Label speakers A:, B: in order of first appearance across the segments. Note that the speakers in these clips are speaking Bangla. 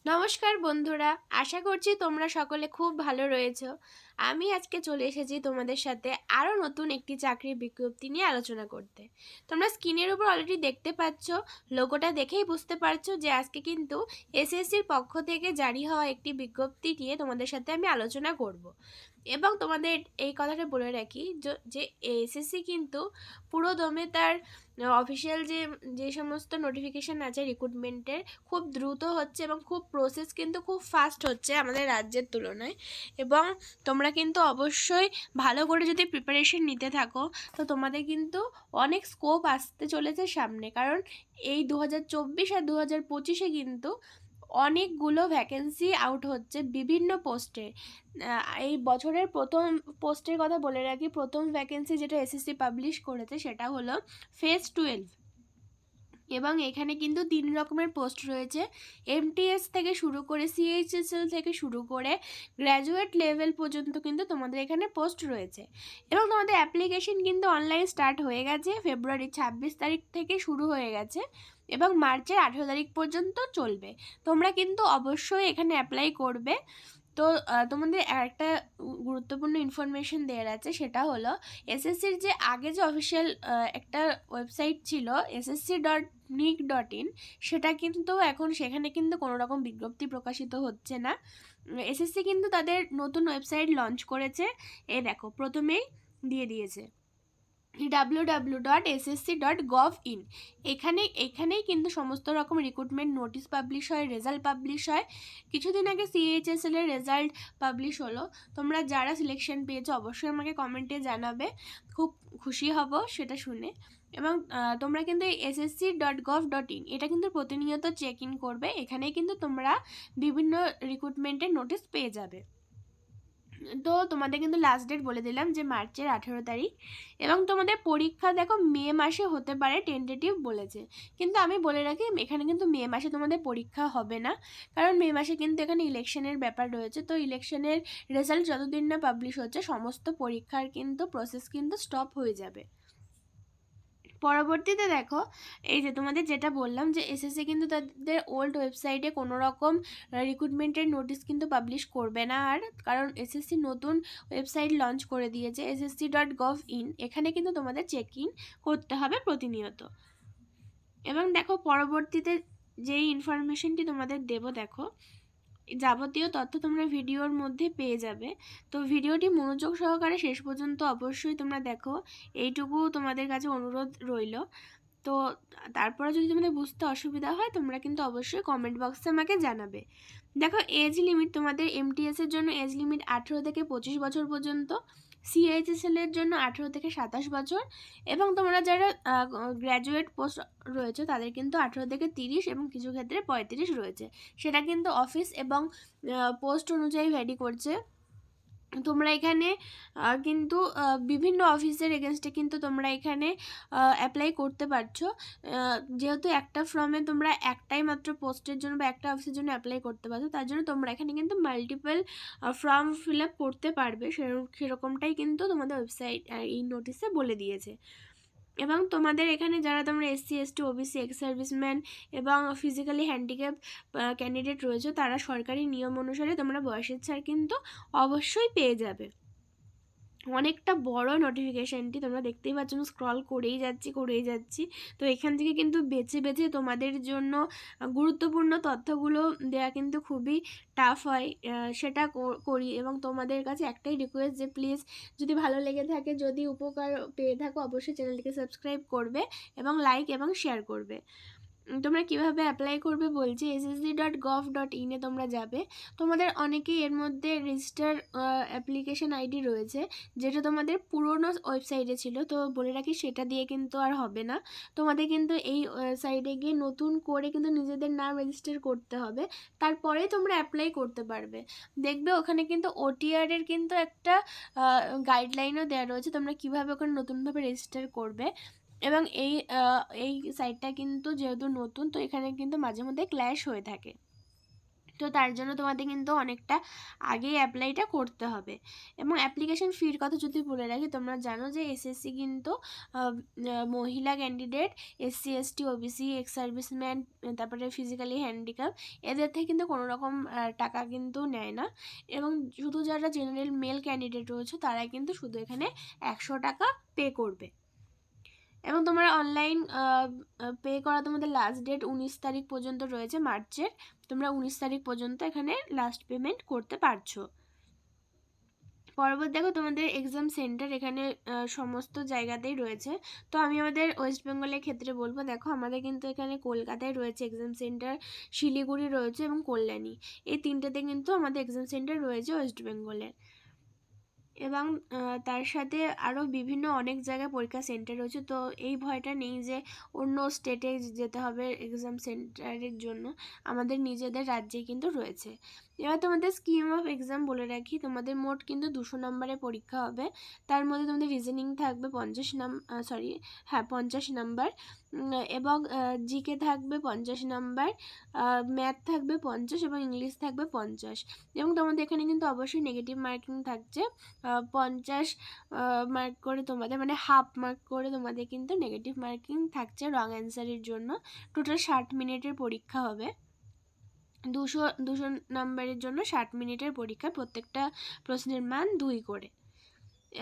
A: নমস্কার বন্ধুরা, আশা করছি তোমরা সকলে খুব ভালো রয়েছো। আমি আজকে চলে এসেছি তোমাদের সাথে আরও নতুন একটি চাকরির বিজ্ঞপ্তি নিয়ে আলোচনা করতে। তোমরা স্ক্রিনের উপর অলরেডি দেখতে পাচ্ছ, লোগোটা দেখেই বুঝতে পারছো যে আজকে কিন্তু এসএসসির পক্ষ থেকে জারি হওয়া একটি বিজ্ঞপ্তি নিয়ে তোমাদের সাথে আমি আলোচনা করব। এবং তোমাদের এই কথাটা বলে রাখি যে এসএসসি কিন্তু পুরো দমে তার অফিসিয়াল যে সমস্ত নোটিফিকেশান আছে রিক্রুটমেন্টের খুব দ্রুত হচ্ছে এবং খুব প্রসেস কিন্তু খুব ফাস্ট হচ্ছে আমাদের রাজ্যের তুলনায়। এবং তোমরা কিন্তু অবশ্যই ভালো করে যদি প্রিপারেশন নিতে থাকো তো তোমাদের কিন্তু অনেক স্কোপ আসতে চলেছে সামনে, কারণ এই 2024 আর 2025-এ কিন্তু অনেকগুলো ভ্যাকেন্সি আউট হচ্ছে বিভিন্ন পোস্টে। এই বছরের প্রথম পোস্টের কথা বলে রাখি, প্রথম ভ্যাকেন্সি যেটা এসএসসি পাবলিশ করেছে সেটা হলো ফেজ 12। এবং এখানে কিন্তু 3 রকমের পোস্ট রয়েছে, এমটিএস থেকে শুরু করে সিএইচএসএল থেকে শুরু করে গ্র্যাজুয়েট লেভেল পর্যন্ত কিন্তু তোমাদের এখানে পোস্ট রয়েছে। এবং তোমাদের অ্যাপ্লিকেশন কিন্তু অনলাইন স্টার্ট হয়ে গেছে, ফেব্রুয়ারি 26 তারিখ থেকে শুরু হয়ে গেছে এবং মার্চের 18 তারিখ পর্যন্ত চলবে। তোমরা কিন্তু অবশ্যই এখানে অ্যাপ্লাই করবে। তো তোমাদের একটা গুরুত্বপূর্ণ ইনফরমেশন দেওয়ার আছে, সেটা হলো এসএসসির যে আগে যে অফিসিয়াল একটা ওয়েবসাইট ছিল ssc.nic.in, সেটা কিন্তু এখন সেখানে কিন্তু কোনো রকম বিজ্ঞপ্তি প্রকাশিত হচ্ছে না। এসএসসি কিন্তু তাদের নতুন ওয়েবসাইট লঞ্চ করেছে, এ দেখো প্রথমেই দিয়ে দিয়েছে www.ssc.gov.in। এখানেই কিন্তু সমস্ত রকম রিক্রুটমেন্ট নোটিশ পাবলিশ হয়, রেজাল্ট পাবলিশ হয়। কিছুদিন আগে সিএইচএসএল এর রেজাল্ট পাবলিশ হলো। তোমরা যারা সিলেকশন পেয়েছো অবশ্যই আমাকে কমেন্টে জানাবে, খুব খুশি হব সেটা শুনে। এবং তোমরা কিন্তু এই ssc.gov.in এটা কিন্তু প্রতিনিয়ত চেক ইন করবে, এখানেই কিন্তু তোমরা বিভিন্ন রিক্রুটমেন্টের নোটিশ পেয়ে যাবে। তো তোমাদের কিন্তু লাস্ট ডেট বলে দিলাম যে মার্চের 18 তারিখ। এবং তোমাদের পরীক্ষা দেখো মে মাসে হতে পারে, টেন্টেটিভ বলেছে। কিন্তু আমি বলে রাখি এখানে কিন্তু মে মাসে তোমাদের পরীক্ষা হবে না, কারণ মে মাসে কিন্তু এখানে ইলেকশনের ব্যাপার রয়েছে। তো ইলেকশনের রেজাল্ট যতদিন না পাবলিশ হচ্ছে সমস্ত পরীক্ষার কিন্তু প্রসেস কিন্তু স্টপ হয়ে যাবে। পরবর্তীতে দেখো, এই যে তোমাদের যেটা বললাম যে এসএসসি কিন্তু তাদের ওল্ড ওয়েবসাইটে কোনো রকম রিক্রুটমেন্টের নোটিশ কিন্তু পাবলিশ করবে না আর, কারণ এসএসসি নতুন ওয়েবসাইট লঞ্চ করে দিয়েছে ssc.gov.in। এখানে কিন্তু তোমাদের চেক ইন করতে হবে প্রতিনিয়ত। এবং দেখো পরবর্তীতে যেই ইনফরমেশনটি তোমাদের দেবো, দেখো যাবতীয় তথ্য তোমরা ভিডিওর মধ্যে পেয়ে যাবে। তো ভিডিওটি মনোযোগ সহকারে শেষ পর্যন্ত অবশ্যই তোমরা দেখো, এইটুকু তোমাদের কাছে অনুরোধ রইল। তো তারপরে যদি তোমাদের বুঝতে অসুবিধা হয় তোমরা কিন্তু অবশ্যই কমেন্ট বক্সে আমাকে জানাবে। দেখো এজ লিমিট, তোমাদের এমটিএসের জন্য এজ লিমিট 18 থেকে 25 বছর পর্যন্ত, সিএইচএসএল এর জন্য 18 থেকে 27 বছর, এবং তোমরা যারা গ্র্যাজুয়েট পোস্ট রয়েছে তাদের কিন্তু 18 থেকে 30 এবং কিছু ক্ষেত্রে 35 রয়েছে। সেটা কিন্তু অফিস এবং পোস্ট অনুযায়ী ভ্যারি করছে। তোমরা এখানে কিন্তু বিভিন্ন অফিসের এগেনস্টে কিন্তু তোমরা এখানে অ্যাপ্লাই করতে পারছো। যেহেতু একটা ফর্মে তোমরা একটাই মাত্র পোস্টের জন্য বা একটা অফিসের জন্য অ্যাপ্লাই করতে পারছো, তার জন্য তোমরা এখানে কিন্তু মাল্টিপল ফর্ম ফিল আপ করতে পারবে, সেরকমটাই কিন্তু তোমাদের ওয়েবসাইট এই নোটিশে বলে দিয়েছে। এবং তোমাদের এখানে যারা তোমরা SC ST OBC ex serviceman এবং ফিজিক্যালি হ্যান্ডিক্যাপ ক্যান্ডিডেট রয়েছে, তারা সরকারি নিয়ম অনুসারে তোমরা বয়সের ছাড় কিন্তু অবশ্যই পেয়ে যাবে। অনেকটা বড় নোটিফিকেশানটি তোমরা দেখতেই পাচ্ছ, স্ক্রল করেই যাচ্ছি। তো এখান থেকে কিন্তু বেছে বেছে তোমাদের জন্য গুরুত্বপূর্ণ তথ্যগুলো দেওয়া কিন্তু খুবই টাফ হয়, সেটা করি। এবং তোমাদের কাছে একটাই রিকোয়েস্ট যে প্লিজ যদি ভালো লেগে থাকে, যদি উপকার পেয়ে থাকো, অবশ্যই চ্যানেলটিকে সাবস্ক্রাইব করবে এবং লাইক এবং শেয়ার করবে। তোমরা কিভাবে অ্যাপ্লাই করবে বলছি, ssc.gov.in এ তোমরা যাবে। তোমাদের অনেকেই এর মধ্যে রেজিস্টার অ্যাপ্লিকেশন আইডি রয়েছে, যেটা তোমাদের পুরনো ওয়েবসাইটে ছিল। তো বলে রাখি সেটা দিয়ে কিন্তু আর হবে না, তোমাদের কিন্তু এই সাইটে গিয়ে নতুন করে কিন্তু নিজেদের নাম রেজিস্টার করতে হবে, তারপরেই তোমরা অ্যাপ্লাই করতে পারবে। দেখবে ওখানে কিন্তু ওটিআর এর কিন্তু একটা গাইডলাইনও দেওয়া রয়েছে, তোমরা কিভাবে ওখানে নতুনভাবে রেজিস্টার করবে। এবং এই সাইটটা কিন্তু যেহেতু নতুন, তো এখানে কিন্তু মাঝে মধ্যে ক্ল্যাশ হয়ে থাকে। তো তার জন্য তোমাদের কিন্তু অনেকটা আগেই অ্যাপ্লাইটা করতে হবে। এবং অ্যাপ্লিকেশন ফির কথা যদি বলে রাখি, তোমরা জানো যে এসএসসি কিন্তু মহিলা candidate, SC ST OBC, ex serviceman, তারপরে ফিজিক্যালি হ্যান্ডিক্যাপ, এদের থেকে কিন্তু কোনো রকম টাকা কিন্তু নেয় না। এবং শুধু যারা জেনারেল মেল ক্যান্ডিডেট রয়েছে তারাই কিন্তু শুধু এখানে 100 টাকা পে করবে। এবং তোমরা অনলাইন পে করা তোমাদের লাস্ট ডেট 19 তারিখ পর্যন্ত রয়েছে মার্চের। তোমরা 19 তারিখ পর্যন্ত এখানে লাস্ট পেমেন্ট করতে পারছো। পরবর্তী দেখো তোমাদের এক্সাম সেন্টার এখানে সমস্ত জায়গাতেই রয়েছে। তো আমি আমাদের ওয়েস্ট বেঙ্গলের ক্ষেত্রে বলবো, দেখো আমাদের কিন্তু এখানে কলকাতায় রয়েছে এক্সাম সেন্টার, শিলিগুড়ি রয়েছে এবং কল্যাণী, এই তিনটেতে কিন্তু আমাদের এক্সাম সেন্টার রয়েছে ওয়েস্ট বেঙ্গলের। এবং তার সাথে আরও বিভিন্ন অনেক জায়গায় পরীক্ষা সেন্টার রয়েছে। তো এই ভয়টা নেই যে অন্য স্টেটে যেতে হবে এক্সাম সেন্টারের জন্য, আমাদের নিজেদের রাজ্যেই কিন্তু রয়েছে। এবার তোমাদের স্কিম অফ এক্সাম বলে রাখি, তোমাদের মোট কিন্তু 200 নম্বরের পরীক্ষা হবে। তার মধ্যে তোমাদের রিজনিং থাকবে 50 নাম্বার, এবং জিকে থাকবে 50 নাম্বার, ম্যাথ থাকবে 50 এবং ইংলিশ থাকবে 50। এবং তোমাদের এখানে কিন্তু অবশ্যই নেগেটিভ মার্কিং থাকছে 50 মার্ক করে, তোমাদের মানে হাফ মার্ক করে তোমাদের কিন্তু নেগেটিভ মার্কিং থাকছে রং অ্যান্সারের জন্য। টোটাল 60 মিনিটের পরীক্ষা হবে, 200 নাম্বারের জন্য 60 মিনিটের পরীক্ষা, প্রত্যেকটা প্রশ্নের মান 2 করে।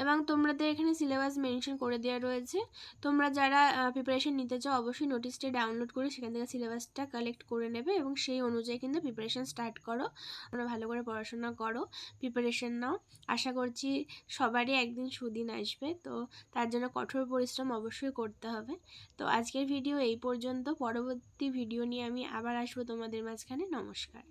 A: এবং তোমাদের এখানে সিলেবাস মেনশন করে দেওয়া রয়েছে। তোমরা যারা প্রিপারেশন নিতে চাও অবশ্যই নোটিশটা ডাউনলোড করে সেখান থেকে সিলেবাসটা কালেক্ট করে নেবে এবং সেই অনুযায়ী কিন্তু প্রিপারেশন স্টার্ট করো। তোমরা ভালো করে পড়াশোনা করো, প্রিপারেশন নাও। আশা করছি সবারই একদিন সুদিন আসবে, তো তার জন্য কঠোর পরিশ্রম অবশ্যই করতে হবে। তো আজকের ভিডিও এই পর্যন্ত, পরবর্তী ভিডিও নিয়ে আমি আবার আসবো তোমাদের মাঝখানে। নমস্কার।